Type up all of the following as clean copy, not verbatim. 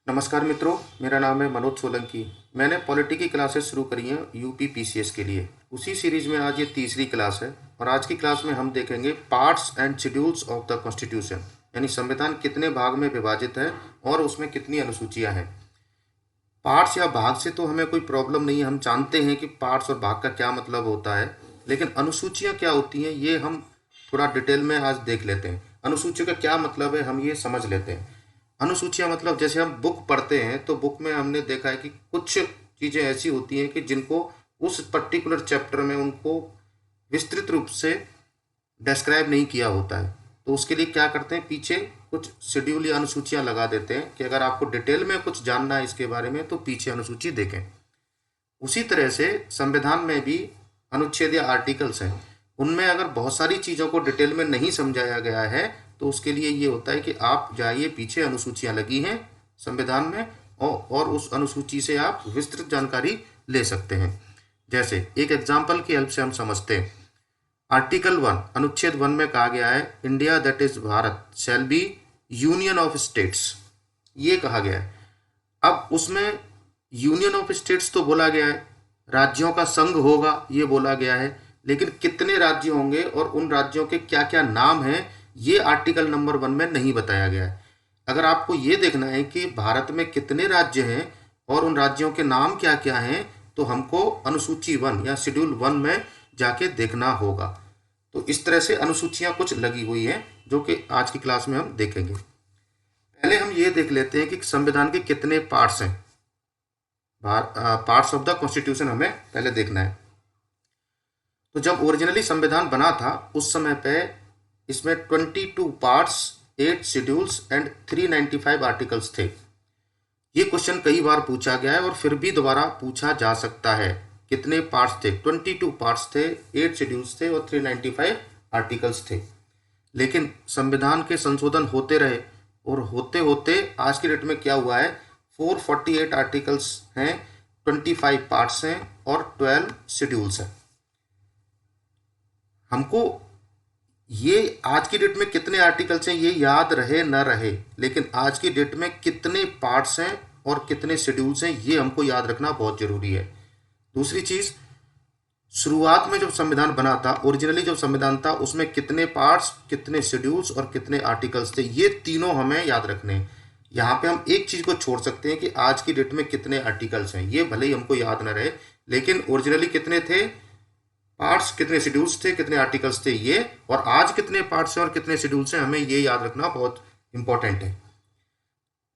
नमस्कार मित्रों, मेरा नाम है मनोज सोलंकी। मैंने पॉलिटी की क्लासेस शुरू करी हैं यूपी पीसीएस के लिए। उसी सीरीज में आज ये तीसरी क्लास है और आज की क्लास में हम देखेंगे parts and schedules of the constitution, यानी संविधान कितने भाग में विभाजित है और उसमें कितनी अनुसूचियां हैं। पार्ट्स या भाग से तो हमें कोई प्रॉब्लम नहीं है, हम जानते हैं कि पार्ट्स और भाग का क्या मतलब होता है, लेकिन अनुसूचियां क्या होती हैं ये हम थोड़ा डिटेल में आज देख लेते हैं। अनुसूचियों का क्या मतलब है हम ये समझ लेते हैं। अनुसूचियां मतलब जैसे हम बुक पढ़ते हैं तो बुक में हमने देखा है कि कुछ चीज़ें ऐसी होती हैं कि जिनको उस पर्टिकुलर चैप्टर में उनको विस्तृत रूप से डिस्क्राइब नहीं किया होता है, तो उसके लिए क्या करते हैं, पीछे कुछ शेड्यूल या अनुसूचियां लगा देते हैं कि अगर आपको डिटेल में कुछ जानना है इसके बारे में तो पीछे अनुसूची देखें। उसी तरह से संविधान में भी अनुच्छेद या आर्टिकल्स हैं, उनमें अगर बहुत सारी चीज़ों को डिटेल में नहीं समझाया गया है तो उसके लिए ये होता है कि आप जाइए, पीछे अनुसूचियां लगी हैं संविधान में और उस अनुसूची से आप विस्तृत जानकारी ले सकते हैं। जैसे एक एग्जाम्पल की हेल्प से हम समझते हैं। आर्टिकल 1 अनुच्छेद 1 में कहा गया है India that is Bharat shall be union of states, ये कहा गया है। अब उसमें यूनियन ऑफ स्टेट्स तो बोला गया है, राज्यों का संघ होगा ये बोला गया है, लेकिन कितने राज्य होंगे और उन राज्यों के क्या क्या नाम हैं ये आर्टिकल नंबर 1 में नहीं बताया गया है। अगर आपको ये देखना है कि भारत में कितने राज्य हैं और उन राज्यों के नाम क्या क्या हैं तो हमको अनुसूची 1 या शेड्यूल 1 में जाके देखना होगा। तो इस तरह से अनुसूचियां कुछ लगी हुई हैं जो कि आज की क्लास में हम देखेंगे। पहले हम ये देख लेते हैं कि संविधान के कितने पार्ट्स हैं। पार्ट्स ऑफ द कॉन्स्टिट्यूशन हमें पहले देखना है। तो जब ओरिजिनली संविधान बना था उस समय पे इसमें 22 पार्ट्स, 8 शेड्यूल्स एंड 395 आर्टिकल्स थे। ये क्वेश्चन कई बार पूछा गया है और फिर भी दोबारा पूछा जा सकता है। कितने पार्ट्स थे? 22 पार्ट्स थे, 8 शेड्यूल्स थे और 395 आर्टिकल्स थे। लेकिन संविधान के संशोधन होते रहे और होते होते आज की डेट में क्या हुआ है, 448 आर्टिकल्स हैं, 25 पार्ट्स हैं और 12 शेड्यूल्स हैं। हमको ये आज की डेट में कितने आर्टिकल्स हैं ये याद रहे न रहे, लेकिन आज की डेट में कितने पार्ट्स हैं और कितने शेड्यूल्स हैं ये हमको याद रखना बहुत जरूरी है। दूसरी चीज, शुरुआत में जब संविधान बना था, ओरिजिनली जब संविधान था उसमें कितने पार्ट्स, कितने शेड्यूल्स और कितने आर्टिकल्स थे, ये तीनों हमें याद रखने हैं। यहाँ पे हम एक चीज को छोड़ सकते हैं कि आज की डेट में कितने आर्टिकल्स हैं, ये भले ही हमको याद न रहे, लेकिन ओरिजिनली कितने थे पार्ट्स, कितने शेड्यूल्स थे, कितने आर्टिकल्स थे ये, और आज कितने पार्ट्स हैं और कितने शेड्यूल्स हैं हमें ये याद रखना बहुत इंपॉर्टेंट है।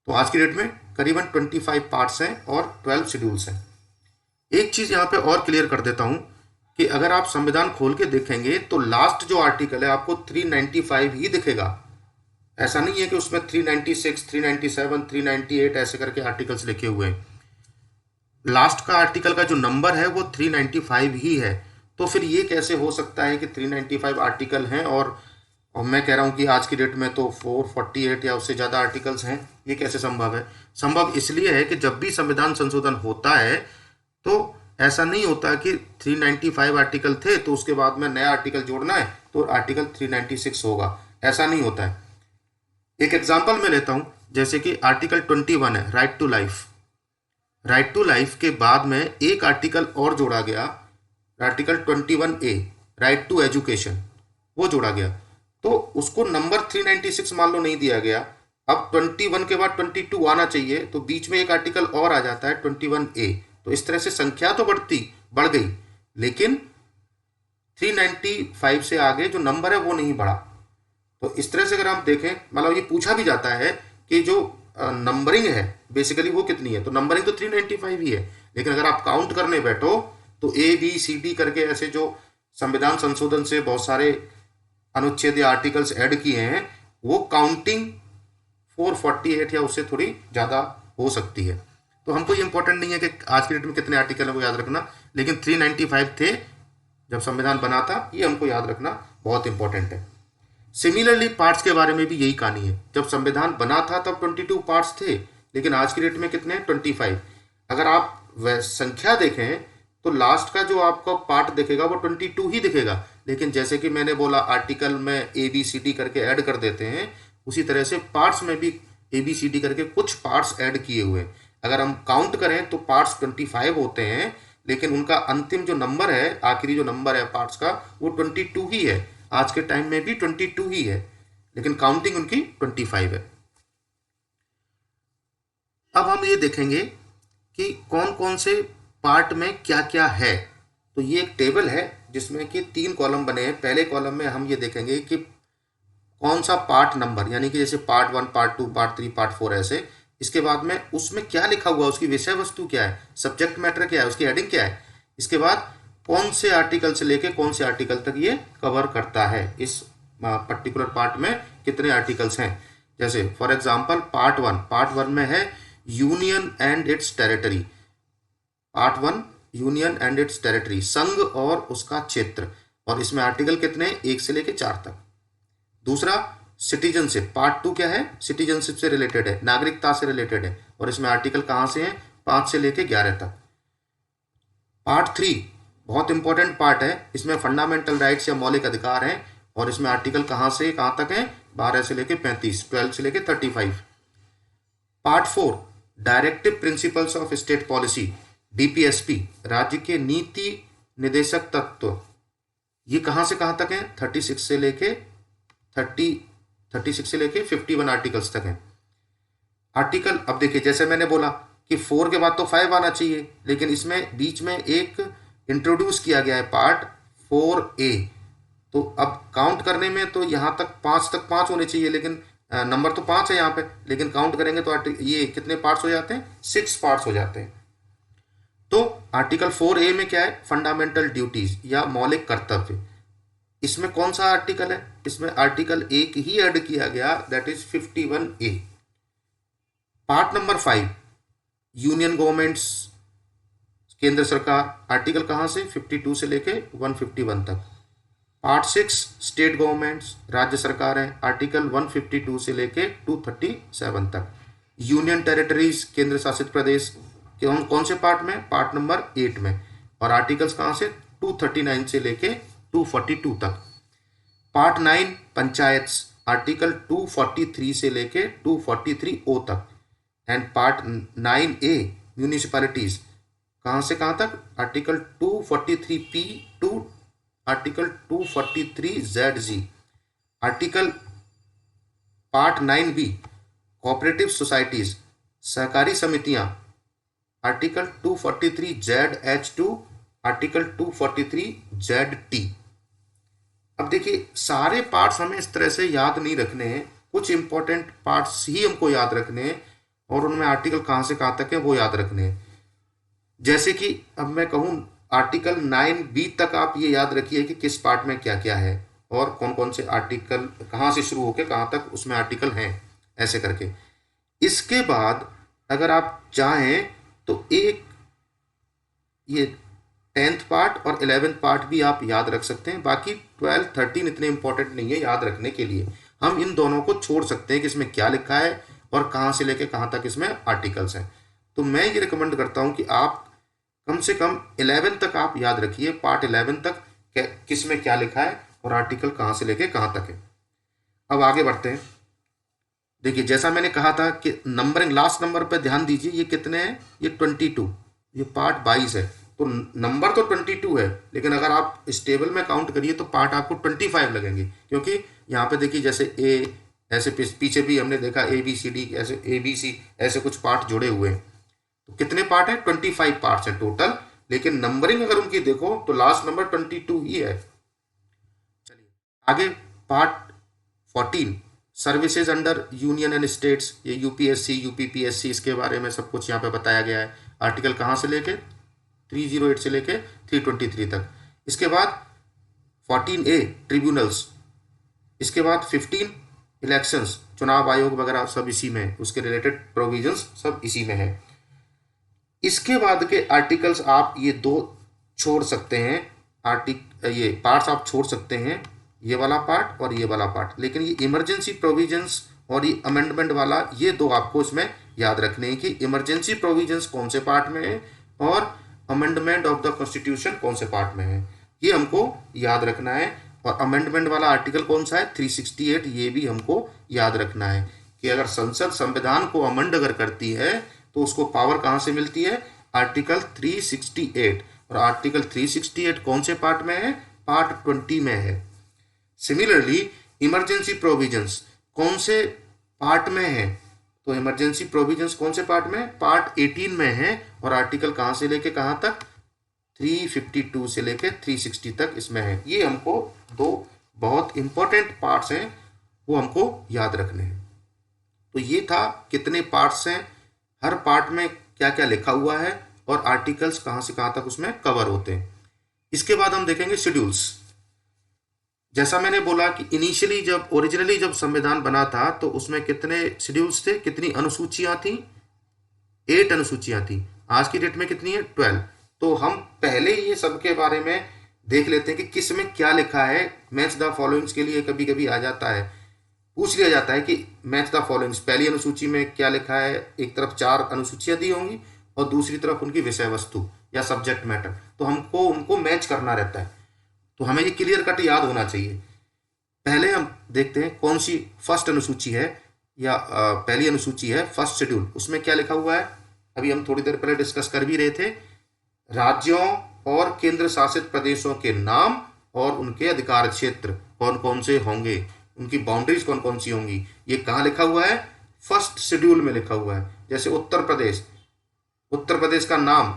तो आज की डेट में करीबन 25 पार्ट्स हैं और 12 शेड्यूल्स हैं। एक चीज यहाँ पे और क्लियर कर देता हूं कि अगर आप संविधान खोल के देखेंगे तो लास्ट जो आर्टिकल है आपको 395 ही दिखेगा। ऐसा नहीं है कि उसमें 396, 397, 398 ऐसे करके आर्टिकल्स लिखे हुए हैं। लास्ट का आर्टिकल का जो नंबर है वो 395 ही है। तो फिर ये कैसे हो सकता है कि 395 आर्टिकल हैं और मैं कह रहा हूँ कि आज की डेट में तो 448 या उससे ज़्यादा आर्टिकल्स हैं, ये कैसे संभव है? संभव इसलिए है कि जब भी संविधान संशोधन होता है तो ऐसा नहीं होता कि 395 आर्टिकल थे तो उसके बाद में नया आर्टिकल जोड़ना है तो आर्टिकल 396 होगा, ऐसा नहीं होता है। एक एग्जाम्पल मैं लेता हूँ, जैसे कि आर्टिकल 21 है right to life. Right to life के बाद में एक आर्टिकल और जोड़ा गया, article 21A right to education, वो जोड़ा गया, तो उसको नंबर 396 मान लो नहीं दिया गया। अब 21 के बाद 22 आना चाहिए तो बीच में एक आर्टिकल और आ जाता है 21A। तो इस तरह से संख्या तो बढ़ गई, लेकिन 395 से आगे जो नंबर है वो नहीं बढ़ा। तो इस तरह से अगर आप देखें, मतलब ये पूछा भी जाता है कि जो नंबरिंग है बेसिकली वो कितनी है, तो नंबरिंग तो 395 ही है, लेकिन अगर आप काउंट करने बैठो तो A B C D करके ऐसे जो संविधान संशोधन से बहुत सारे अनुच्छेद या आर्टिकल्स ऐड किए हैं वो काउंटिंग 448 या उससे थोड़ी ज़्यादा हो सकती है। तो हमको ये इंपॉर्टेंट नहीं है कि आज की डेट में कितने आर्टिकल है वो याद रखना, लेकिन 395 थे जब संविधान बना था, ये हमको याद रखना बहुत इंपॉर्टेंट है। सिमिलरली पार्ट्स के बारे में भी यही कहानी है। जब संविधान बना था तब 22 पार्ट्स थे, लेकिन आज की डेट में कितने? 25। अगर आप वह संख्या देखें तो लास्ट का जो आपको पार्ट दिखेगा वो 22 ही दिखेगा, लेकिन जैसे कि मैंने बोला आर्टिकल में ABCD करके ऐड कर देते हैं, उसी तरह से पार्ट्स में भी ABCD करके कुछ पार्ट्स ऐड किए हुए। अगर हम काउंट करें तो पार्ट्स 25 होते हैं, लेकिन उनका अंतिम जो नंबर है, आखिरी जो नंबर है पार्ट्स का, वो 22 ही है। आज के टाइम में भी 22 ही है, लेकिन काउंटिंग उनकी 25 है। अब हम ये देखेंगे कि कौन कौन से पार्ट में क्या क्या है। तो ये एक टेबल है जिसमें कि 3 कॉलम बने हैं। पहले कॉलम में हम ये देखेंगे कि कौन सा पार्ट नंबर, यानी कि जैसे पार्ट 1, पार्ट 2, पार्ट 3, पार्ट 4 ऐसे। इसके बाद में उसमें क्या लिखा हुआ है, उसकी विषय वस्तु क्या है, सब्जेक्ट मैटर क्या है, उसकी हेडिंग क्या है। इसके बाद कौन से आर्टिकल से लेके कौन से आर्टिकल तक ये कवर करता है, इस पर्टिकुलर पार्ट में कितने आर्टिकल्स हैं। जैसे फॉर एग्जांपल पार्ट 1 में है union and it's territory. Part 1 union and it's territory, संघ और उसका क्षेत्र, और इसमें आर्टिकल कितने हैं, 1 से लेके 4 तक। दूसरा सिटीजनशिप, पार्ट 2 क्या है, सिटीजनशिप से रिलेटेड है, नागरिकता से रिलेटेड है, और इसमें आर्टिकल कहां से हैं, 5 से लेके 11 तक। पार्ट 3 बहुत इंपॉर्टेंट पार्ट है, इसमें फंडामेंटल राइट्स या मौलिक अधिकार हैं, और इसमें आर्टिकल कहां से कहां तक है, 12 से लेके 35, 12 से लेके 35। Part 4 directive principles of state policy, DPSP, राज्य के नीति निर्देशक तत्व, ये कहां से कहां तक है, 36 से लेके 51 आर्टिकल्स तक है। आर्टिकल, अब देखिए जैसे मैंने बोला कि 4 के बाद तो 5 आना चाहिए, लेकिन इसमें बीच में एक इंट्रोड्यूस किया गया है पार्ट 4A। तो अब काउंट करने में तो यहाँ तक 5 होने चाहिए, लेकिन नंबर तो 5 है यहाँ पे, लेकिन काउंट करेंगे तो ये कितने पार्ट्स हो जाते हैं, 6 पार्ट्स हो जाते हैं। तो आर्टिकल 4A में क्या है, फंडामेंटल ड्यूटीज या मौलिक कर्तव्य। इसमें कौन सा आर्टिकल है, इसमें आर्टिकल 1 ही ऐड किया गया, that is 51A। Part number 5 union governments, केंद्र सरकार, आर्टिकल कहां से, 52 से लेके 151 तक। पार्ट 6 स्टेट गवर्नमेंट्स, राज्य सरकार है, आर्टिकल 152 से लेके 237 तक। यूनियन टेरिटरीज, केंद्र शासित प्रदेश, कौन से पार्ट में, पार्ट नंबर 8 में, और आर्टिकल्स कहां से, 239 से लेके 242 तक। पार्ट 9 पंचायत, आर्टिकल 243 से लेके 243O तक। एंड पार्ट 9A म्यूनिसिपैलिटीज, कहां से कहां तक, article 243P to article 243ZG। Article part 9B cooperative societies, सहकारी समितियां, article 243ZH to article 243ZT। अब देखिए सारे पार्ट्स हमें इस तरह से याद नहीं रखने हैं, कुछ इंपॉर्टेंट पार्ट्स ही हमको याद रखने हैं, और उनमें आर्टिकल कहां से कहां तक है वो याद रखने हैं। जैसे कि अब मैं कहूं आर्टिकल 9B तक आप ये याद रखिए कि किस पार्ट में क्या क्या है, और कौन कौन से आर्टिकल कहां से शुरू होकर कहां तक उसमें आर्टिकल हैं, ऐसे करके। इसके बाद अगर आप चाहें तो एक ये 10th पार्ट और 11th पार्ट भी आप याद रख सकते हैं। बाकी 12, 13 इतने इंपॉर्टेंट नहीं है याद रखने के लिए, हम इन दोनों को छोड़ सकते हैं कि इसमें क्या लिखा है और कहां से लेके कहां तक इसमें आर्टिकल्स हैं। तो मैं ये रिकमेंड करता हूं कि आप कम से कम 11 तक आप याद रखिए, पार्ट 11 तक किस में क्या लिखा है और आर्टिकल कहां से लेके कहां तक है। अब आगे बढ़ते हैं। देखिए जैसा मैंने कहा था कि नंबरिंग, लास्ट नंबर पर ध्यान दीजिए, ये कितने हैं, ये 22, ये पार्ट 22 है। तो नंबर तो 22 है, लेकिन अगर आप इस टेबल में काउंट करिए तो पार्ट आपको 25 लगेंगे, क्योंकि यहाँ पे देखिए जैसे ए, ऐसे पीछे भी हमने देखा ABCD, ऐसे ABC, ऐसे कुछ पार्ट जुड़े हुए हैं। तो कितने पार्ट हैं, 25 पार्ट्स हैं टोटल, लेकिन नंबरिंग अगर उनकी देखो तो लास्ट नंबर 22 ही है। चलिए आगे, part 14 services under union and states, ये UPSC, UPPSC, इसके बारे में सब कुछ यहाँ पे बताया गया है। आर्टिकल कहाँ से लेके 308 से लेके 323 तक। इसके बाद 14A ट्रिब्यूनल्स, इसके बाद 15 इलेक्शंस, चुनाव आयोग वगैरह सब इसी में, उसके रिलेटेड प्रोविजंस सब इसी में है। इसके बाद के आर्टिकल्स आप ये दो छोड़ सकते हैं, ये पार्ट्स आप छोड़ सकते हैं, ये वाला पार्ट और ये वाला पार्ट, लेकिन ये इमरजेंसी प्रोविजंस और ये अमेंडमेंट वाला, ये दो आपको इसमें याद रखने हैं कि इमरजेंसी प्रोविजंस कौन से पार्ट में है और अमेंडमेंट ऑफ द कॉन्स्टिट्यूशन कौन से पार्ट में है, ये हमको याद रखना है। और अमेंडमेंट वाला आर्टिकल कौन सा है, 368, ये भी हमको याद रखना है। कि अगर संसद संविधान को अमेंड अगर करती है तो उसको पावर कहाँ से मिलती है? आर्टिकल 368। और आर्टिकल 368 कौन से पार्ट में है? पार्ट 20 में है। सिमिलरली इमरजेंसी प्रोविजंस कौन से पार्ट में है? तो इमरजेंसी प्रोविजंस कौन से पार्ट में? पार्ट 18 में है। और आर्टिकल कहाँ से लेके कहाँ तक? 352 से लेके 360 तक इसमें है। ये हमको दो बहुत इंपॉर्टेंट पार्ट्स हैं, वो हमको याद रखने हैं। तो ये था कितने पार्ट्स हैं, हर पार्ट में क्या क्या लिखा हुआ है और आर्टिकल्स कहाँ से कहाँ तक उसमें कवर होते हैं। इसके बाद हम देखेंगे शेड्यूल्स। जैसा मैंने बोला कि ओरिजिनली जब संविधान बना था तो उसमें कितने शेड्यूल्स थे, कितनी अनुसूचियां थी? 8 अनुसूचियां थी। आज की डेट में कितनी है? 12। तो हम पहले ये सब के बारे में देख लेते हैं कि किस में क्या लिखा है। मैच द फॉलोइंग्स के लिए कभी कभी आ जाता है, पूछ लिया जाता है कि मैच द फॉलोइंग्स, पहली अनुसूची में क्या लिखा है। एक तरफ 4 अनुसूचियां दी होंगी और दूसरी तरफ उनकी विषय वस्तु या सब्जेक्ट मैटर, तो हमको उनको मैच करना रहता है। तो हमें ये क्लियर कट याद होना चाहिए। पहले हम देखते हैं कौन सी फर्स्ट अनुसूची है या पहली अनुसूची है, फर्स्ट शेड्यूल। उसमें क्या लिखा हुआ है? अभी हम थोड़ी देर पहले डिस्कस कर भी रहे थे। राज्यों और केंद्र शासित प्रदेशों के नाम और उनके अधिकार क्षेत्र कौन कौन से होंगे, उनकी बाउंड्रीज कौन कौन सी होंगी, ये कहाँ लिखा हुआ है? फर्स्ट शेड्यूल में लिखा हुआ है। जैसे उत्तर प्रदेश का नाम,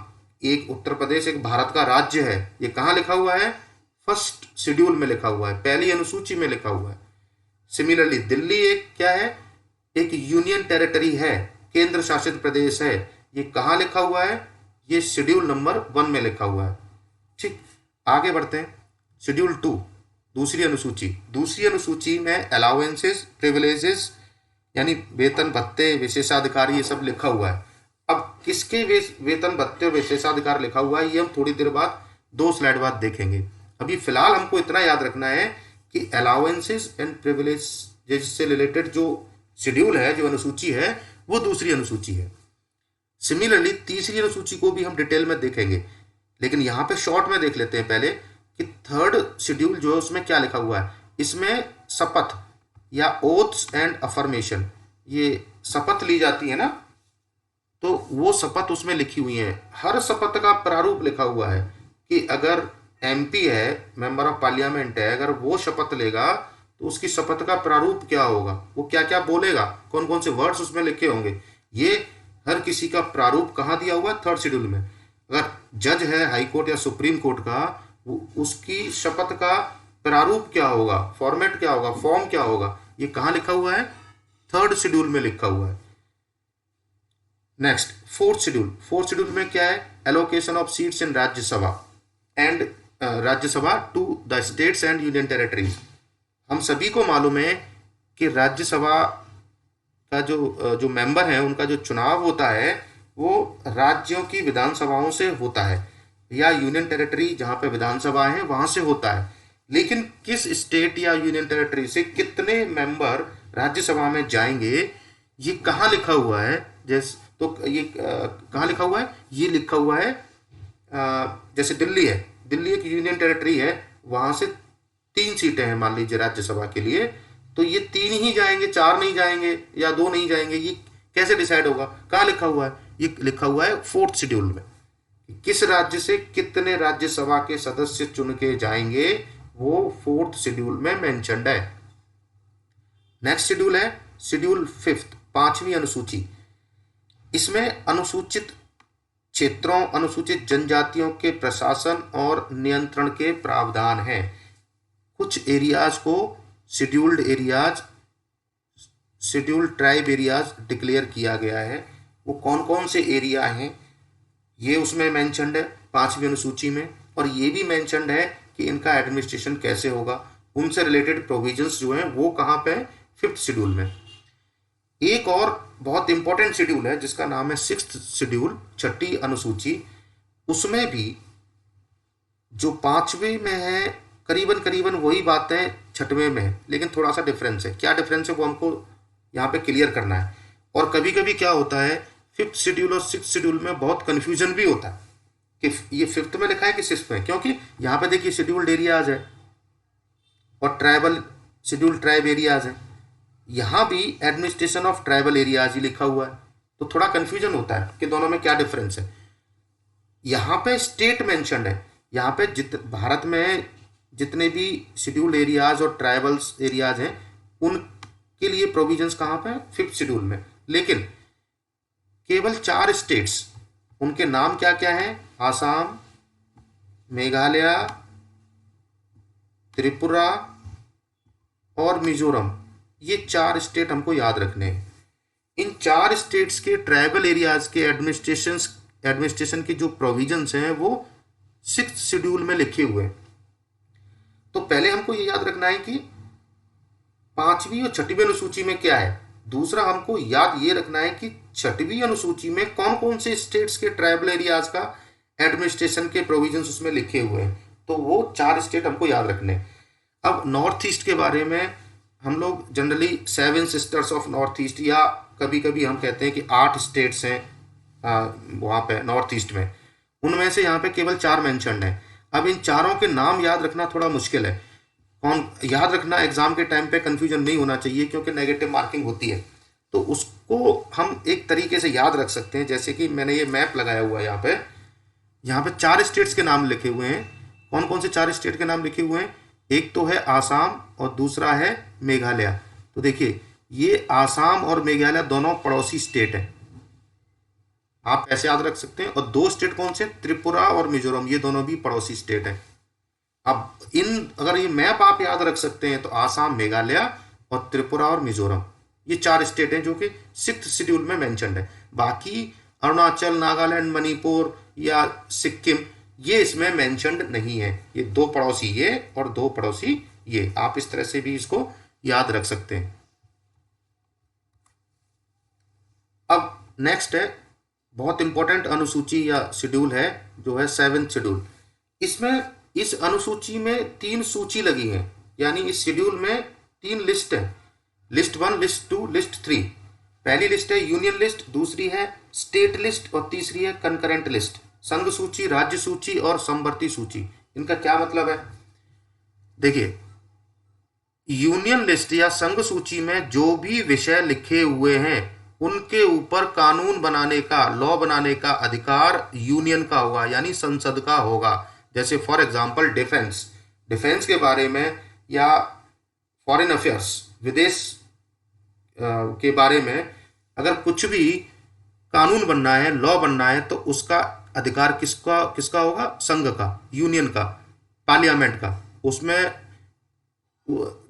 उत्तर प्रदेश एक भारत का राज्य है, ये कहाँ लिखा हुआ है? फर्स्ट शेड्यूल में लिखा हुआ है, पहली अनुसूची में लिखा हुआ है। सिमिलरली दिल्ली एक क्या है? एक यूनियन टेरिटरी है, केंद्र शासित प्रदेश है, ये कहाँ लिखा हुआ है? ये शेड्यूल नंबर 1 में लिखा हुआ है। ठीक, आगे बढ़ते हैं। शेड्यूल 2 दूसरी अनुसूची में अलाउंसेस, प्रिविलेजेस यानी वेतन भत्ते, विशेषाधिकार, ये सब लिखा हुआ है। अब किसके वेतन भत्ते और विशेषाधिकार लिखा हुआ है, ये हम थोड़ी देर बाद 2 स्लाइड बाद देखेंगे। अभी फिलहाल हमको इतना याद रखना है कि अलाउंसेस एंड प्रिविलेज से रिलेटेड जो शेड्यूल है, जो अनुसूची है, वो दूसरी अनुसूची है। सिमिलरली तीसरी अनुसूची को भी हम डिटेल में देखेंगे, लेकिन यहाँ पे शॉर्ट में देख लेते हैं पहले कि थर्ड शेड्यूल जो है उसमें क्या लिखा हुआ है। इसमें शपथ या ओथ्स एंड अफर्मेशन, ये शपथ ली जाती है ना, तो वो शपथ उसमें लिखी हुई है। हर शपथ का प्रारूप लिखा हुआ है कि अगर एमपी है, मेंबर ऑफ पार्लियामेंट है, अगर वो शपथ लेगा तो उसकी शपथ का प्रारूप क्या होगा, वो क्या क्या बोलेगा, कौन कौन से वर्ड्स उसमें लिखे होंगे, ये हर किसी का प्रारूप कहाँ दिया हुआ है? थर्ड शेड्यूल में। अगर जज है हाई कोर्ट या सुप्रीम कोर्ट का, उसकी शपथ का प्रारूप क्या होगा, फॉर्मेट क्या होगा, फॉर्म क्या होगा, ये कहाँ लिखा हुआ है? थर्ड शेड्यूल में लिखा हुआ है। नेक्स्ट फोर्थ शेड्यूल में क्या है? Allocation of seats in Rajya Sabha to the states and union territories. हम सभी को मालूम है कि राज्यसभा का जो मेंबर हैं, उनका जो चुनाव होता है वो राज्यों की विधानसभाओं से होता है, या यूनियन टेरिटरी जहाँ पे विधानसभा है वहाँ से होता है। लेकिन किस स्टेट या यूनियन टेरिटरी से कितने मेंबर राज्यसभा में जाएंगे, ये कहाँ लिखा हुआ है? तो ये कहाँ लिखा हुआ है? ये लिखा हुआ है, जैसे दिल्ली है, दिल्ली एक यूनियन टेरिटरी है, वहाँ से 3 सीटें हैं मान लीजिए राज्यसभा के लिए, तो ये 3 ही जाएंगे, 4 नहीं जाएंगे या 2 नहीं जाएंगे, ये कैसे डिसाइड होगा? कहाँ लिखा हुआ है? ये लिखा हुआ है फोर्थ शेड्यूल में। किस राज्य से कितने राज्यसभा के सदस्य चुन के जाएंगे, वो फोर्थ शेड्यूल में मेंशन्ड है। नेक्स्ट शेड्यूल है शेड्यूल 5, 5वीं अनुसूची। इसमें अनुसूचित क्षेत्रों, अनुसूचित जनजातियों के प्रशासन और नियंत्रण के प्रावधान हैं। कुछ एरियाज को scheduled areas, scheduled tribe areas declare किया गया है। वो कौन कौन से एरिया हैं ये उसमें मेंशन्ड है 5वीं अनुसूची में, और ये भी मेंशन्ड है कि इनका एडमिनिस्ट्रेशन कैसे होगा, उनसे रिलेटेड प्रोविजंस जो हैं वो कहाँ पे हैं? 5th शेड्यूल में। एक और बहुत इंपॉर्टेंट शेड्यूल है जिसका नाम है 6th शेड्यूल, 6ठी अनुसूची। उसमें भी जो 5वीं में है करीबन वही बातें 6वें में है, लेकिन थोड़ा सा डिफरेंस है। क्या डिफरेंस है वो हमको यहाँ पे क्लियर करना है। और कभी कभी क्या होता है 5th शेड्यूल और 6th शेड्यूल में बहुत कन्फ्यूजन भी होता है कि ये 5th में लिखा है कि 6th में, क्योंकि यहाँ पे देखिए शेड्यूल्ड एरियाज है और शेड्यूल्ड ट्राइब एरियाज है। यहाँ भी एडमिनिस्ट्रेशन ऑफ ट्राइबल एरियाज ही लिखा हुआ है, तो थोड़ा कंफ्यूजन होता है कि दोनों में क्या डिफरेंस है। यहाँ पे स्टेट मेंशन्ड है, यहाँ पे भारत में जितने भी शेड्यूल्ड एरियाज और ट्राइबल्स एरियाज हैं उनके लिए प्रोविजंस कहाँ पे, 5th शेड्यूल में। लेकिन केवल 4 स्टेट्स, उनके नाम क्या क्या हैं, आसाम, मेघालय, त्रिपुरा और मिजोरम, ये 4 स्टेट हमको याद रखने हैं। इन 4 स्टेट्स के ट्राइबल एरियाज के एडमिनिस्ट्रेशन के जो प्रोविजंस हैं वो 6th शेड्यूल में लिखे हुए हैं। तो पहले हमको ये याद रखना है कि 5वीं और 6वीं अनुसूची में क्या है। दूसरा हमको याद ये रखना है कि 6वीं अनुसूची में कौन कौन से स्टेट्स के ट्राइबल एरियाज का एडमिनिस्ट्रेशन के प्रोविजंस उसमें लिखे हुए हैं, तो वो 4 स्टेट हमको याद रखने हैं। अब नॉर्थ ईस्ट के बारे में हम लोग generally 7 sisters of north east, या कभी कभी हम कहते हैं कि 8 स्टेट्स हैं वहाँ पे नॉर्थ ईस्ट में, उनमें से यहाँ पे केवल 4 मेंशन्ड हैं। अब इन चारों के नाम याद रखना थोड़ा मुश्किल है, कौन याद रखना, एग्जाम के टाइम पे कंफ्यूजन नहीं होना चाहिए क्योंकि नेगेटिव मार्किंग होती है। तो उसको हम एक तरीके से याद रख सकते हैं, जैसे कि मैंने ये मैप लगाया हुआ है यहाँ पे 4 स्टेट्स के नाम लिखे हुए हैं। कौन कौन से 4 स्टेट के नाम लिखे हुए हैं, एक तो है आसाम और दूसरा है मेघालय। तो देखिए ये आसाम और मेघालय दोनों पड़ोसी स्टेट हैं, आप ऐसे याद रख सकते हैं। और 2 स्टेट कौन से, त्रिपुरा और मिजोरम, ये दोनों भी पड़ोसी स्टेट हैं। अब अगर ये मैप आप याद रख सकते हैं तो आसाम, मेघालय और त्रिपुरा और मिजोरम, ये 4 स्टेट हैं जो कि 6th शेड्यूल में मेंशन्ड है। बाकी अरुणाचल, नागालैंड, मणिपुर या सिक्किम ये इसमें मेंशन्ड नहीं है। ये 2 पड़ोसी ये और 2 पड़ोसी ये, आप इस तरह से भी इसको याद रख सकते हैं। अब नेक्स्ट है बहुत इंपॉर्टेंट अनुसूची या शेड्यूल है जो है 7th शेड्यूल। इसमें इस अनुसूची में 3 सूची लगी है, यानी इस शेड्यूल में 3 लिस्ट है, लिस्ट 1, लिस्ट 2, लिस्ट 3। पहली लिस्ट है यूनियन लिस्ट, दूसरी है स्टेट लिस्ट और तीसरी है कंकरेंट लिस्ट। संघ सूची, राज्य सूची और समवर्ती सूची, इनका क्या मतलब है। देखिए यूनियन लिस्ट या संघ सूची में जो भी विषय लिखे हुए हैं उनके ऊपर कानून बनाने का, लॉ बनाने का अधिकार यूनियन का होगा, यानी संसद का होगा। जैसे फॉर एग्जांपल डिफेंस के बारे में या फॉरेन अफेयर्स, विदेश के बारे में अगर कुछ भी कानून बनना है, लॉ बनना है, तो उसका अधिकार किसका होगा, संघ का, यूनियन का, पार्लियामेंट का। उसमें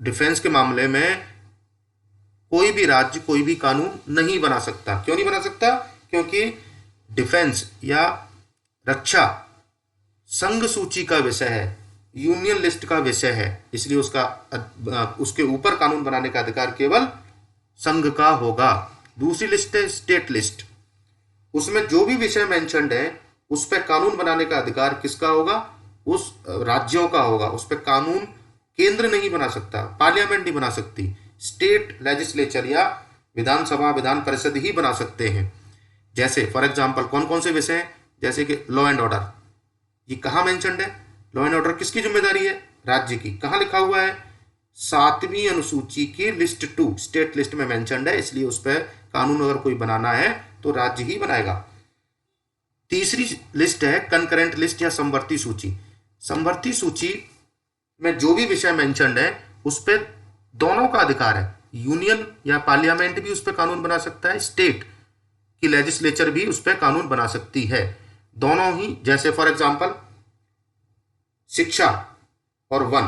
डिफेंस के मामले में कोई भी राज्य कोई भी कानून नहीं बना सकता। क्यों नहीं बना सकता, क्योंकि डिफेंस या रक्षा संघ सूची का विषय है, यूनियन लिस्ट का विषय है, इसलिए उसके ऊपर कानून बनाने का अधिकार केवल संघ का होगा। दूसरी लिस्ट है स्टेट लिस्ट, उसमें जो भी विषय मेंशन्ड है उस पर कानून बनाने का अधिकार किसका होगा, उस राज्यों का होगा। उस पर कानून केंद्र नहीं बना सकता, पार्लियामेंट नहीं बना सकती, स्टेट लेजिस्लेचर या विधानसभा, विधान परिषद ही बना सकते हैं। जैसे फॉर एग्जांपल कौन कौन से विषय हैं, जैसे कि लॉ एंड ऑर्डर, ये कहाँ मेंशन्ड है, लॉ एंड ऑर्डर किसकी जिम्मेदारी है, राज्य की। कहाँ लिखा हुआ है, 7वीं अनुसूची की लिस्ट 2 स्टेट लिस्ट में मेंशन्ड है, इसलिए उस पर कानून अगर कोई बनाना है तो राज्य ही बनाएगा। तीसरी लिस्ट है कंकरेंट लिस्ट या समवर्ती सूची। समवर्ती सूची में जो भी विषय मेंशन्ड है उस पर दोनों का अधिकार है, यूनियन या पार्लियामेंट भी उस पर कानून बना सकता है, स्टेट की लेजिस्लेचर भी उस पर कानून बना सकती है, दोनों ही। जैसे फॉर एग्जांपल शिक्षा और वन,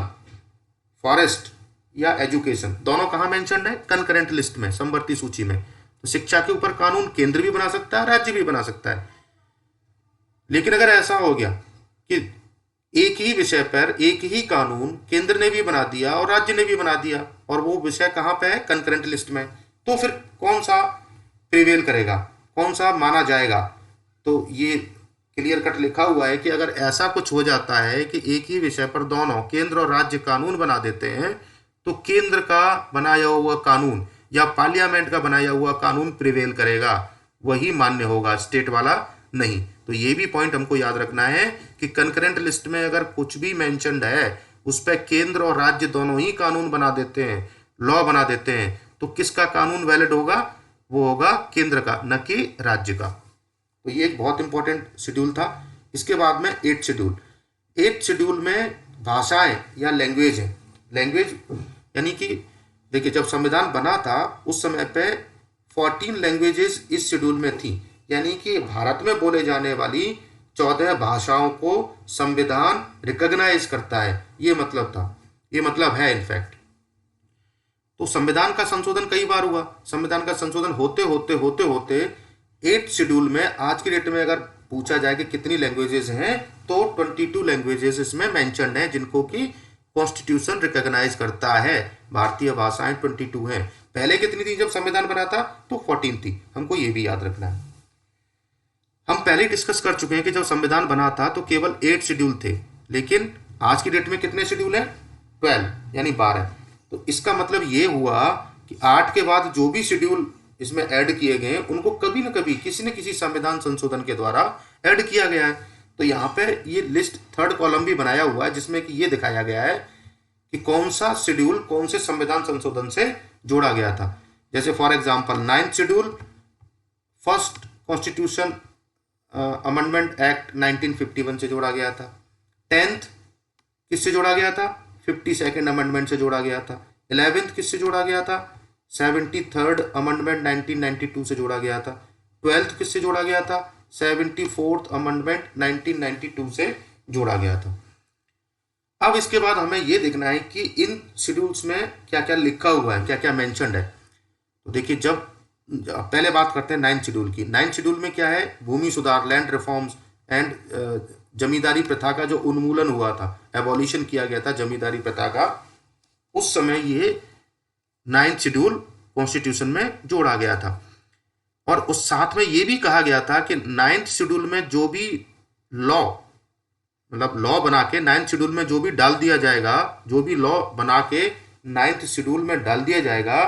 फॉरेस्ट या एजुकेशन, दोनों कहाँ मेंशन्ड है, कंकरेंट लिस्ट में, समवर्ती सूची में। तो शिक्षा के ऊपर कानून केंद्र भी बना सकता है, राज्य भी बना सकता है। लेकिन अगर ऐसा हो गया कि एक ही विषय पर एक ही कानून केंद्र ने भी बना दिया और राज्य ने भी बना दिया और वो विषय कहाँ पे है, कंकरेंट लिस्ट में, तो फिर कौन सा प्रिवेल करेगा, कौन सा माना जाएगा। तो ये क्लियर कट लिखा हुआ है कि अगर ऐसा कुछ हो जाता है कि एक ही विषय पर दोनों केंद्र और राज्य कानून बना देते हैं तो केंद्र का बनाया हुआ कानून या पार्लियामेंट का बनाया हुआ कानून प्रिवेल करेगा, वही मान्य होगा, स्टेट वाला नहीं। तो ये भी पॉइंट हमको याद रखना है कि कंकरेंट लिस्ट में अगर कुछ भी मेंशन्ड है उस पर केंद्र और राज्य दोनों ही कानून बना देते हैं, लॉ बना देते हैं, तो किसका कानून वैलिड होगा? वो होगा केंद्र का, न कि राज्य का। तो ये एक बहुत इंपॉर्टेंट शेड्यूल था। इसके बाद में 8th शेड्यूल। 8th शेड्यूल में भाषाएं या लैंग्वेज है। लैंग्वेज यानी कि देखिए, जब संविधान बना था उस समय पे 14 लैंग्वेजेस इस शेड्यूल में थी, यानी कि भारत में बोले जाने वाली 14 भाषाओं को संविधान रिकॉग्नाइज करता है, ये मतलब था, ये मतलब है इनफैक्ट। तो संविधान का संशोधन कई बार हुआ। संविधान का संशोधन होते होते होते होते 8th शेड्यूल में आज की डेट में अगर पूछा जाए कि कितनी लैंग्वेजेस हैं, तो 22 लैंग्वेजेस इसमें मेंशन्ड हैं जिनको कि कॉन्स्टिट्यूशन रिकॉग्नाइज करता है। भारतीय भाषाएं 22 हैं। पहले कितनी थी जब संविधान बना था? तो 14 थी। हमको ये भी याद रखना है। हम पहले ही डिस्कस कर चुके हैं कि जब संविधान बना था तो केवल 8 शेड्यूल थे, लेकिन आज की डेट में कितने शेड्यूल हैं? 12 यानी 12। तो इसका मतलब ये हुआ कि 8 के बाद जो भी शेड्यूल इसमें ऐड किए गए उनको कभी न कभी किसी न किसी संविधान संशोधन के द्वारा ऐड किया गया है। तो यहाँ पे ये लिस्ट 3rd कॉलम भी बनाया हुआ है जिसमें कि ये दिखाया गया है कि कौन सा शेड्यूल कौन से संविधान संशोधन से जोड़ा गया था। जैसे for example 9th schedule first constitution amendment act 1951 से जोड़ा गया था। 10th किससे जोड़ा गया था? 52nd अमेंडमेंट से जोड़ा गया था। 11th किससे जोड़ा गया था? 73rd अमेंडमेंट 1992 से जोड़ा गया था। 12th किससे जोड़ा गया था? 74th अमेंडमेंट 1992 से जोड़ा गया था। अब इसके बाद हमें यह देखना है कि इन शेड्यूल्स में क्या क्या लिखा हुआ है, क्या क्या मेंशन्ड है। तो देखिए, जब पहले बात करते हैं 9th शेड्यूल की। 9th शेड्यूल में क्या है? भूमि सुधार, लैंड रिफॉर्म्स एंड जमींदारी प्रथा का जो उन्मूलन हुआ था, एबॉलिशन किया गया था जमींदारी प्रथा का, उस समय ये 9th शेड्यूल कॉन्स्टिट्यूशन में जोड़ा गया था। और उस साथ में ये भी कहा गया था कि 9th शेड्यूल में जो भी लॉ, मतलब लॉ बना के 9th शेड्यूल में जो भी डाल दिया जाएगा, जो भी लॉ बना के 9th शेड्यूल में डाल दिया जाएगा,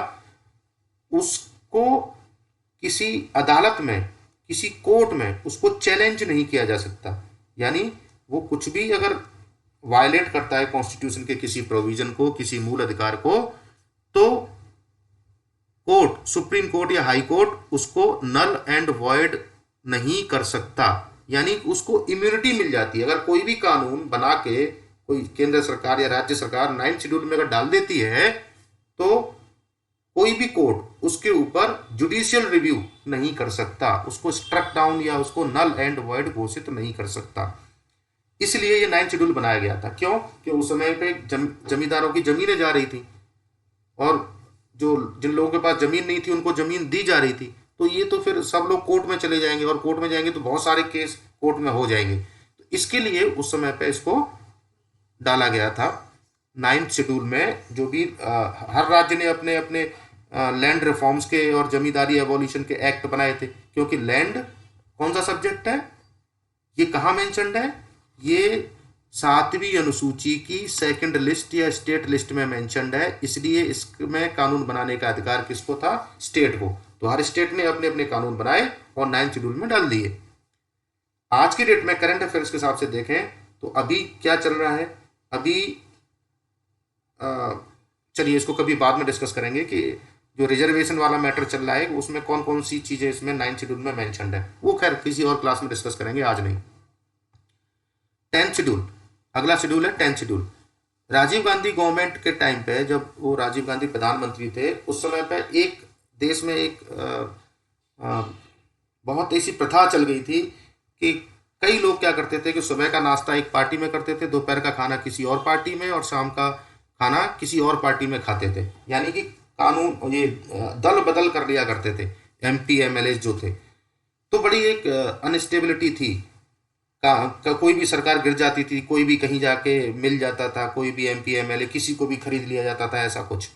उसको किसी अदालत में, किसी कोर्ट में उसको चैलेंज नहीं किया जा सकता। यानी वो कुछ भी अगर वायलेट करता है कॉन्स्टिट्यूशन के किसी प्रोविजन को, किसी मूल अधिकार को, तो कोर्ट, सुप्रीम कोर्ट या हाई कोर्ट उसको नल एंड वॉइड नहीं कर सकता। यानी उसको इम्यूनिटी मिल जाती है। अगर कोई भी कानून बना के कोई केंद्र सरकार या राज्य सरकार 9th शेड्यूल में अगर डाल देती है, तो कोई भी कोर्ट उसके ऊपर जुडिशियल रिव्यू नहीं कर सकता, उसको स्ट्रक डाउन या उसको नल एंड वॉइड घोषित नहीं कर सकता। इसलिए ये 9th शेड्यूल बनाया गया था। क्यों? कि उस समय पे जमींदारों की जमीनें जा रही थी और जो जिन लोगों के पास जमीन नहीं थी उनको जमीन दी जा रही थी। तो ये तो फिर सब लोग कोर्ट में चले जाएंगे और कोर्ट में जाएंगे तो बहुत सारे केस कोर्ट में हो जाएंगे। तो इसके लिए उस समय पे इसको डाला गया था 9th शेड्यूल में। जो भी हर राज्य ने अपने अपने लैंड रिफॉर्म्स के और जमींदारी एबॉलिशन के एक्ट बनाए थे, क्योंकि लैंड कौन सा सब्जेक्ट है, ये कहाँ मेंशन्ड है? ये 7वीं अनुसूची की 2nd लिस्ट या स्टेट लिस्ट में मेंशन्ड है। इसलिए इसमें कानून बनाने का अधिकार किसको था? स्टेट को। तो हर स्टेट ने अपने अपने कानून बनाए और 9th शेड्यूल में डाल दिए। आज की डेट में करंट अफेयर्स के हिसाब से देखें तो अभी क्या चल रहा है? अभी चलिए इसको कभी बाद में डिस्कस करेंगे कि जो रिजर्वेशन वाला मैटर चल रहा है उसमें कौन कौन सी चीजें इसमें 9th शेड्यूल में मेंशन्ड है, वो खैर किसी और क्लास में डिस्कस करेंगे, आज नहीं। 10th शेड्यूल, अगला शेड्यूल है 10th schedule. Rajiv Gandhi government के टाइम पे, जब वो राजीव गांधी प्रधानमंत्री थे, उस समय पे एक देश में एक बहुत ऐसी प्रथा चल गई थी कि कई लोग क्या करते थे कि सुबह का नाश्ता एक पार्टी में करते थे, दोपहर का खाना किसी और पार्टी में और शाम का खाना किसी और पार्टी में खाते थे। यानी कि कानून ये दल बदल कर लिया करते थे MP MLA जो थे। तो बड़ी एक अनस्टेबिलिटी थी। कोई भी सरकार गिर जाती थी, कोई भी कहीं जाके मिल जाता था, कोई भी MP MLA किसी को भी खरीद लिया जाता था, ऐसा कुछ।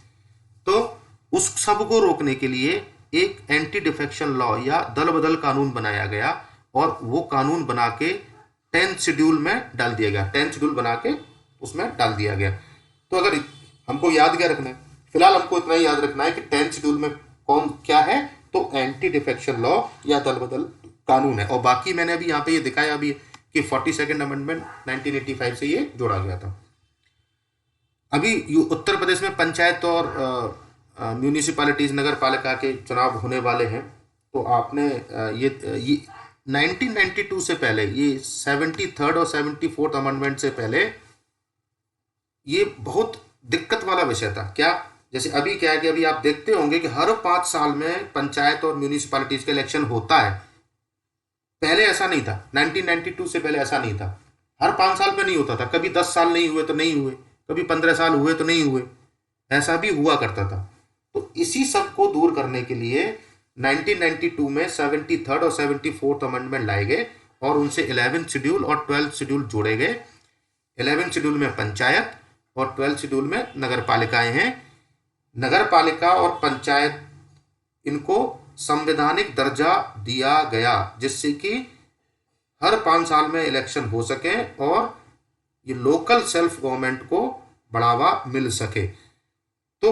तो उस सब को रोकने के लिए एक एंटी डिफेक्शन लॉ या दल बदल कानून बनाया गया और वो कानून बना के 10th शेड्यूल में डाल दिया गया। 10th शेड्यूल बना के उसमें डाल दिया गया। तो अगर हमको याद क्या रखना है, फिलहाल हमको इतना ही याद रखना है कि 10th शेड्यूल में कौन क्या है, तो एंटी डिफेक्शन लॉ या दल बदल कानून है। और बाकी मैंने अभी यहाँ पे ये दिखाया अभी कि 42nd अमेंडमेंट 1985 से ये जोड़ा गया था। अभी उत्तर प्रदेश में पंचायत और म्यूनिसिपैलिटीज़ नगर पालिका के चुनाव होने वाले हैं, तो आपने ये 1992 से पहले, ये 73rd और 74th अमेंडमेंट से पहले ये बहुत दिक्कत वाला विषय था। क्या, जैसे अभी क्या है कि अभी आप देखते होंगे कि हर 5 साल में पंचायत और म्यूनिसिपैलिटीज़ का इलेक्शन होता है। पहले ऐसा नहीं था, 1992 से पहले ऐसा नहीं था। हर 5 साल पे नहीं होता था, कभी 10 साल नहीं हुए तो नहीं हुए, कभी 15 साल हुए तो नहीं हुए, ऐसा भी हुआ करता था। तो इसी सब को दूर करने के लिए 1992 में 73rd और 74th अमेंडमेंट लाए गए और उनसे 11th शेड्यूल और 12th शेड्यूल जोड़े गए। 11th शेड्यूल में पंचायत और 12th शेड्यूल में नगर पालिकाएं हैं। नगर पालिका और पंचायत, इनको संवैधानिक दर्जा दिया गया जिससे कि हर 5 साल में इलेक्शन हो सके और ये लोकल सेल्फ गवर्नमेंट को बढ़ावा मिल सके। तो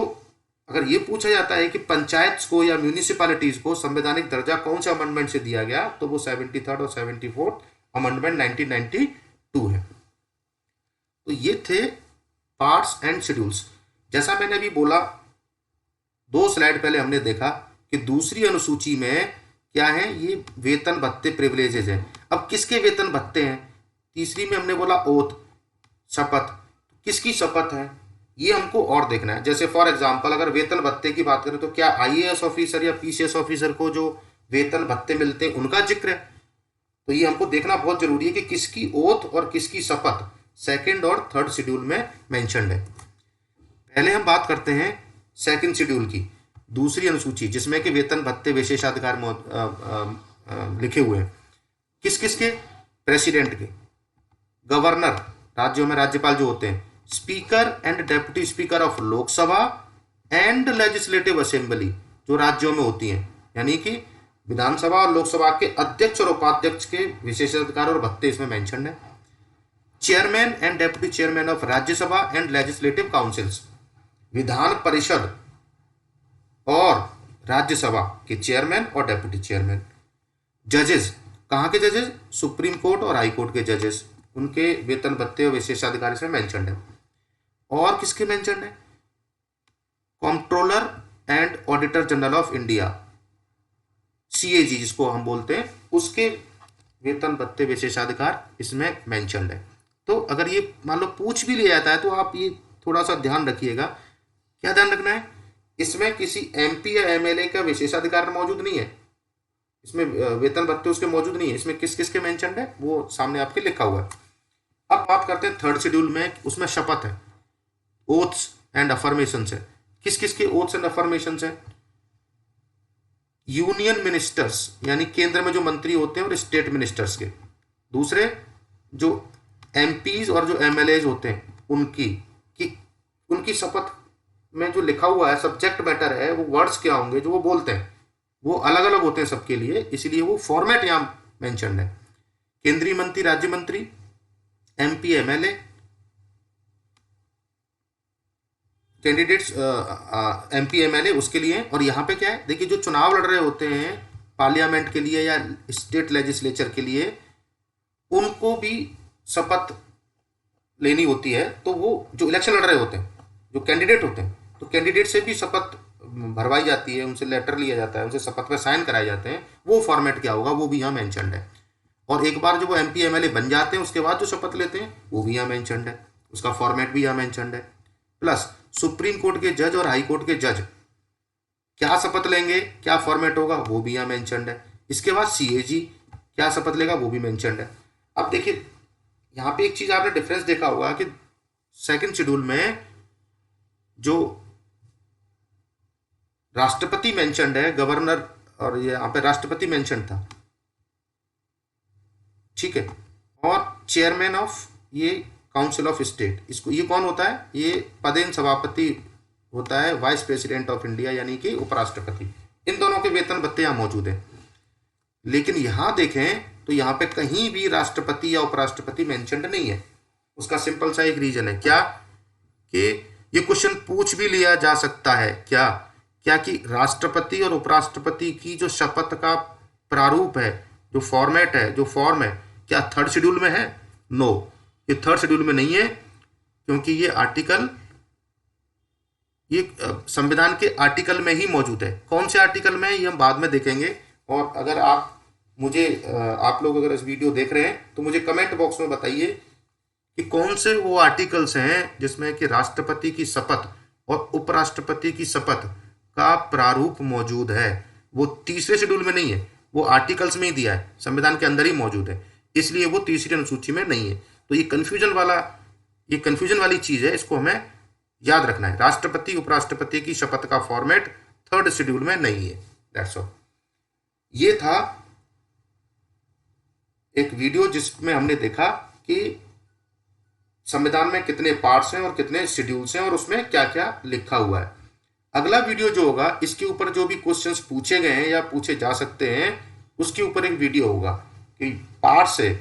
अगर ये पूछा जाता है कि पंचायत को या म्यूनिसिपैलिटीज को संवैधानिक दर्जा कौन से अमेंडमेंट से दिया गया, तो वो 73rd और 74th अमेंडमेंट 1992 है। तो ये थे पार्ट्स एंड शेड्यूल्स। जैसा मैंने अभी बोला, 2 स्लाइड पहले हमने देखा कि दूसरी अनुसूची में क्या है, ये वेतन भत्ते प्रिविलेजेस हैं। अब किसके वेतन भत्ते हैं? तीसरी में हमने बोला ओथ, शपथ। किसकी शपथ है ये हमको और देखना है। जैसे फॉर एग्जांपल अगर वेतन भत्ते की बात करें तो क्या आईएएस ऑफिसर या पीसीएस ऑफिसर को जो वेतन भत्ते मिलते हैं उनका जिक्र है? तो ये हमको देखना बहुत जरूरी है कि किसकी ओथ और किसकी शपथ 2nd और 3rd शेड्यूल में मेंशन्ड है। पहले हम बात करते हैं 2nd शेड्यूल की, दूसरी अनुसूची, जिसमें कि वेतन भत्ते विशेषाधिकार लिखे हुए हैं। किस किस के? प्रेसिडेंट के, गवर्नर, राज्यों में राज्यपाल जो होते हैं, speaker and deputy speaker of Lok Sabha and legislative assembly जो राज्यों में होती हैं, यानी कि विधानसभा और लोकसभा के अध्यक्ष और उपाध्यक्ष के विशेषाधिकार और भत्ते इसमें मेंशन है। Chairman and deputy chairman of Rajya Sabha and legislative councils, Vidhan Parishad और राज्यसभा के चेयरमैन और डेप्यूटी चेयरमैन। जजेस, कहाँ के जजेस? सुप्रीम कोर्ट और हाई कोर्ट के जजेस, उनके वेतन भत्ते और विशेषाधिकार इसमें मेंशन है। और किसके मेंशन है? Controller and auditor general of India, CAG जिसको हम बोलते हैं, उसके वेतन भत्ते विशेषाधिकार इसमें मेंशन है। तो अगर ये मान लो पूछ भी लिया जाता है तो आप ये थोड़ा सा ध्यान रखिएगा। क्या ध्यान रखना है? इसमें किसी एमपी या एमएलए का विशेषाधिकार मौजूद नहीं है, इसमें वेतन भत्ते उसके मौजूद नहीं है। इसमें किस किस के मेंशन है वो सामने आपके लिखा हुआ है। अब बात करते हैं 3rd शेड्यूल में, उसमें शपथ है, ओथ्स एंड अफर्मेशंस है। किस किस के ओथ्स एंड अफर्मेशंस है? यूनियन मिनिस्टर्स, यानी केंद्र में जो मंत्री होते हैं, और स्टेट मिनिस्टर्स के। दूसरे जो एमपीज और जो एमएलएज होते हैं उनकी शपथ में जो लिखा हुआ है सब्जेक्ट मैटर है, वो वर्ड्स क्या होंगे जो वो बोलते हैं, वो अलग अलग होते हैं सबके लिए, इसलिए वो फॉर्मेट यहाँ मेंशन है। केंद्रीय मंत्री, राज्य मंत्री, MP, MLA, candidates MP MLA उसके लिए। और यहाँ पे क्या है, देखिए जो चुनाव लड़ रहे होते हैं पार्लियामेंट के लिए या स्टेट लेजिस्लेचर के लिए, उनको भी शपथ लेनी होती है। तो वो जो इलेक्शन लड़ रहे होते हैं, जो कैंडिडेट होते हैं, तो कैंडिडेट से भी शपथ भरवाई जाती है, उनसे लेटर लिया जाता है, उनसे शपथ पे साइन कराए जाते हैं। वो फॉर्मेट क्या होगा वो भी यहाँ मेंशन्ड है। और एक बार जो वो एमपी एमएलए बन जाते हैं उसके बाद जो शपथ लेते हैं वो भी यहाँ मेंशन्ड है, उसका फॉर्मेट भी यहाँ मेंशन्ड है। प्लस सुप्रीम कोर्ट के जज और हाई कोर्ट के जज क्या शपथ लेंगे, क्या फॉर्मेट होगा वो भी यहाँ मेंशन्ड है। इसके बाद सीएजी क्या शपथ लेगा वो भी मेंशन्ड है। अब देखिए यहाँ पे एक चीज आपने डिफरेंस देखा होगा कि 2nd शेड्यूल में जो राष्ट्रपति मेंशन्ड है, गवर्नर, और यहाँ पे राष्ट्रपति मेंशन था, ठीक है। और चेयरमैन ऑफ ये काउंसिल ऑफ स्टेट, इसको ये कौन होता है? ये पदेन सभापति होता है, वाइस प्रेसिडेंट ऑफ इंडिया यानी कि उपराष्ट्रपति। इन दोनों के वेतन भत्ते यहाँ मौजूद हैं। लेकिन यहाँ देखें तो यहाँ पे कहीं भी राष्ट्रपति या उपराष्ट्रपति मेंशन्ड नहीं है। उसका सिंपल सा एक रीजन है, क्या कि ये क्वेश्चन पूछ भी लिया जा सकता है, क्या कि राष्ट्रपति और उपराष्ट्रपति की जो शपथ का प्रारूप है, जो फॉर्मेट है, जो फॉर्म है, क्या 3rd शेड्यूल में है? नो, ये 3rd शेड्यूल में नहीं है, क्योंकि ये आर्टिकल ये संविधान के आर्टिकल में ही मौजूद है। कौन से आर्टिकल में है ये हम बाद में देखेंगे। और अगर आप लोग अगर इस वीडियो देख रहे हैं तो मुझे कमेंट बॉक्स में बताइए कि कौन से वो आर्टिकल्स हैं जिसमें कि राष्ट्रपति की शपथ और उपराष्ट्रपति की शपथ का प्रारूप मौजूद है। वो तीसरे शेड्यूल में नहीं है, वो आर्टिकल्स में ही दिया है, संविधान के अंदर ही मौजूद है, इसलिए वो तीसरी अनुसूची में नहीं है। तो ये कन्फ्यूजन वाली चीज है, इसको हमें याद रखना है। राष्ट्रपति उपराष्ट्रपति की शपथ का फॉर्मेट थर्ड शेड्यूल में नहीं है। That's all. ये था एक वीडियो जिसमें हमने देखा कि संविधान में कितने पार्ट्स हैं और कितने शेड्यूल्स हैं और उसमें क्या क्या लिखा हुआ है। अगला वीडियो जो होगा इसके ऊपर जो भी क्वेश्चंस पूछे गए हैं या पूछे जा सकते हैं उसके ऊपर एक वीडियो होगा कि पार्ट से,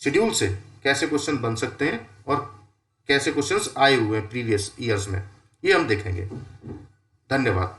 शेड्यूल से कैसे क्वेश्चन बन सकते हैं और कैसे क्वेश्चंस आए हुए हैं प्रीवियस ईयर्स में, ये हम देखेंगे। धन्यवाद।